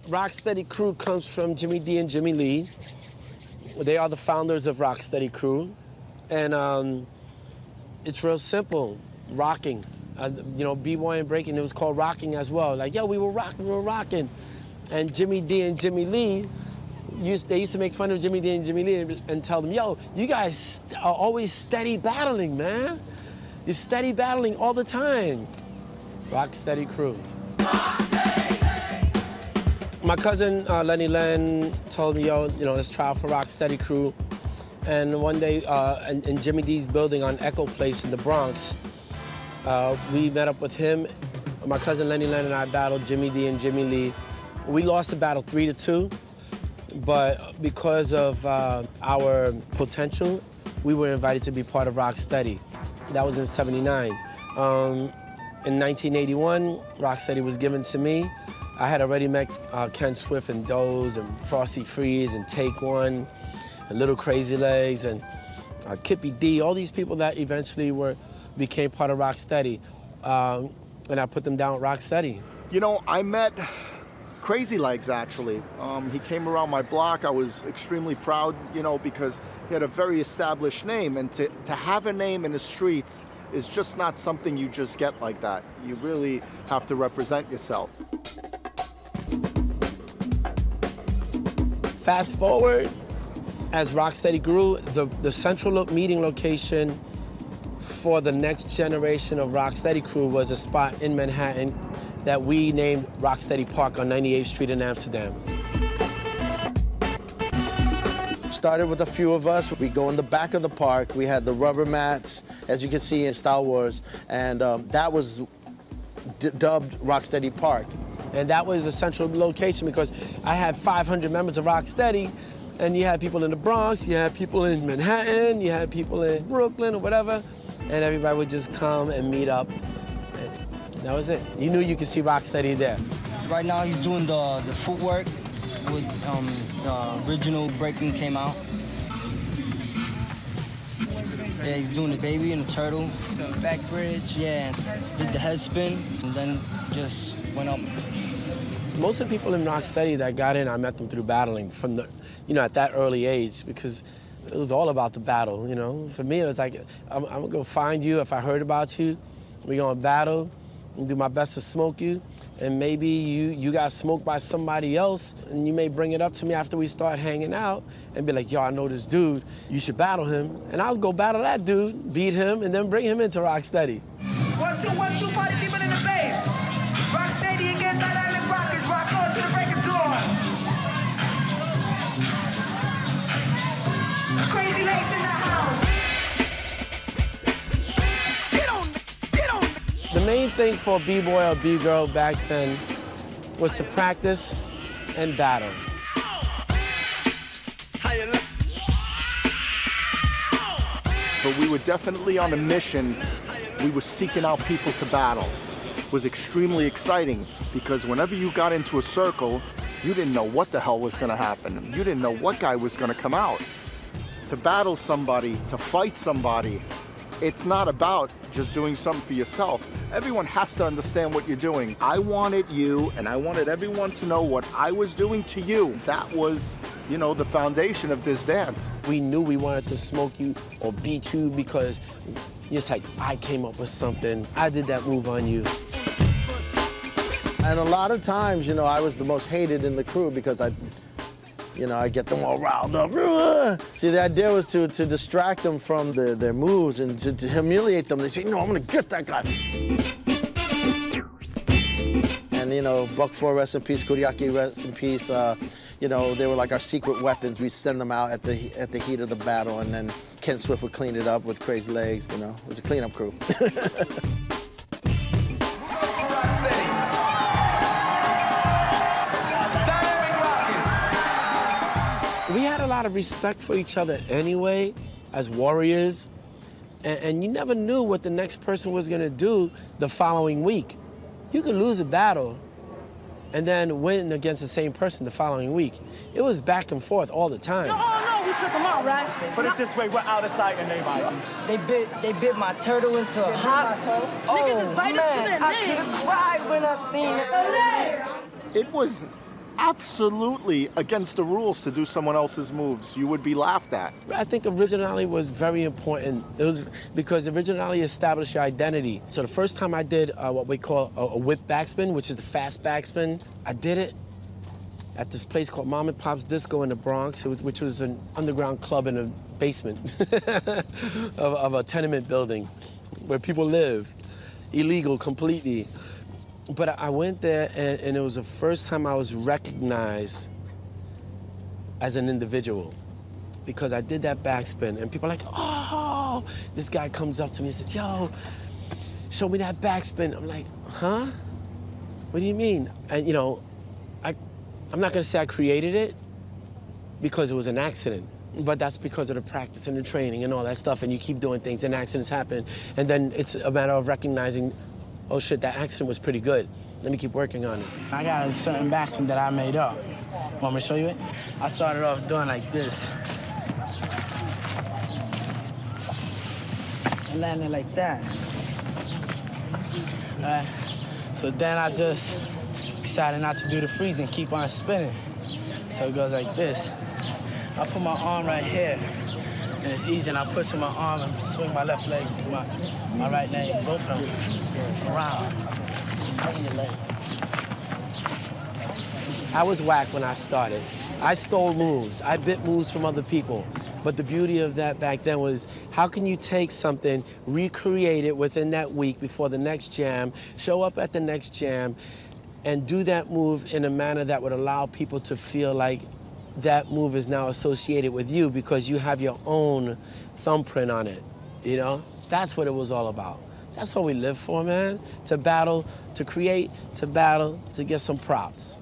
Rocksteady crew comes from Jimmy D and Jimmy Lee. They are the founders of Rocksteady crew. And it's real simple, rocking. You know, b-boy and breaking, it was called rocking as well. Like, yo, we were rocking. And Jimmy D and Jimmy Lee, they used to make fun of Jimmy D and Jimmy Lee and tell them, yo, you guys are always steady battling, man. You're steady battling all the time. Rocksteady crew. My cousin, Lenny Len, told me, yo, you know, let's try out for Rocksteady crew. And one day, in Jimmy D's building on Echo Place in the Bronx, we met up with him. My cousin Lenny Len and I battled Jimmy D and Jimmy Lee. We lost the battle 3-2, but because of our potential, we were invited to be part of Rocksteady. That was in '79. In 1981, Rocksteady was given to me. I had already met Ken Swift and Doze and Frosty Freeze and Take One and Little Crazy Legs and Kippy D, all these people that eventually became part of Rocksteady. And I put them down with Rocksteady. You know, I met Crazy Legs, actually. He came around my block. I was extremely proud, you know, because he had a very established name. And to have a name in the streets is just not something you just get like that. You really have to represent yourself. Fast forward, as Rocksteady grew, the central meeting location for the next generation of Rocksteady crew was a spot in Manhattan that we named Rocksteady Park on 98th Street in Amsterdam. Started with a few of us. We go in the back of the park. We had the rubber mats, as you can see in Star Wars, and that was dubbed Rocksteady Park. And that was a central location because I had 500 members of Rocksteady, and you had people in the Bronx, you had people in Manhattan, you had people in Brooklyn or whatever, and everybody would just come and meet up. And that was it. You knew you could see Rocksteady there. Right now he's doing the footwork with the original breaking came out. Yeah, he's doing the baby and the turtle. The back bridge. Yeah, did the head spin and then just went up. Most of the people in Rocksteady that got in, I met them through battling from the, you know, at that early age, because it was all about the battle, you know. For me, it was like, I'm gonna go find you if I heard about you. We're gonna battle and do my best to smoke you. And maybe you got smoked by somebody else, and you may bring it up to me after we start hanging out and be like, yo, I know this dude, you should battle him. And I'll go battle that dude, beat him, and then bring him into Rocksteady. 1, 2, 1, 2, party people in the base. Rocksteady against that Island Rockers. Rock on to the break of dawn. Crazy Legs in the house. Get on. The main thing for a B-boy or B-girl back then was to practice and battle. But we were definitely on a mission. We were seeking out people to battle. It was extremely exciting because whenever you got into a circle, you didn't know what the hell was gonna happen. You didn't know what guy was gonna come out. To battle somebody, to fight somebody, it's not about just doing something for yourself. Everyone has to understand what you're doing. I wanted you, and I wanted everyone to know what I was doing to you. That was, you know, the foundation of this dance. We knew we wanted to smoke you or beat you because it's like, I came up with something. I did that move on you. And a lot of times, you know, I was the most hated in the crew because I get them all riled up. See, the idea was to distract them from their moves and to humiliate them. They say, no, I'm gonna get that guy. And, you know, Buck 4, rest in peace, Kuriaki, rest in peace. You know, they were like our secret weapons. We'd send them out at the heat of the battle, and then Ken Swift would clean it up with Crazy Legs, you know. It was a cleanup crew. We had a lot of respect for each other anyway, as warriors, and you never knew what the next person was gonna do the following week. You could lose a battle and then win against the same person the following week. It was back and forth all the time. No, we took them out, right? Put it this way, we're out of sight and they bite. They bit my turtle into a hot. Niggas is biting to their I could have cried when I seen it. It was absolutely against the rules to do someone else's moves. You would be laughed at. I think originality was very important. It was because originality established your identity. So the first time I did what we call a whip backspin, which is the fast backspin, I did it at this place called Mom and Pop's Disco in the Bronx, which was an underground club in a basement of a tenement building where people live, illegal completely. But I went there, and it was the first time I was recognized as an individual because I did that backspin, and people are like, oh, this guy comes up to me and says, yo, show me that backspin. I'm like, huh? What do you mean? And, you know, I'm not gonna say I created it because it was an accident, but that's because of the practice and the training and all that stuff, and you keep doing things and accidents happen, and then it's a matter of recognizing, oh shit, that accident was pretty good. Let me keep working on it. I got a certain backspin that I made up. Want me to show you it? I started off doing like this. And landing like that. So then I just decided not to do the freeze and keep on spinning. So it goes like this. I put my arm right here, and it's easy, and I push my arm and swing my left leg to my right leg, both of them around. Swing your leg. I was whack when I started. I stole moves. I bit moves from other people. But the beauty of that back then was, how can you take something, recreate it within that week before the next jam, show up at the next jam, and do that move in a manner that would allow people to feel like that move is now associated with you because you have your own thumbprint on it, you know? That's what it was all about. That's what we live for, man. To battle, to create, to battle, to get some props.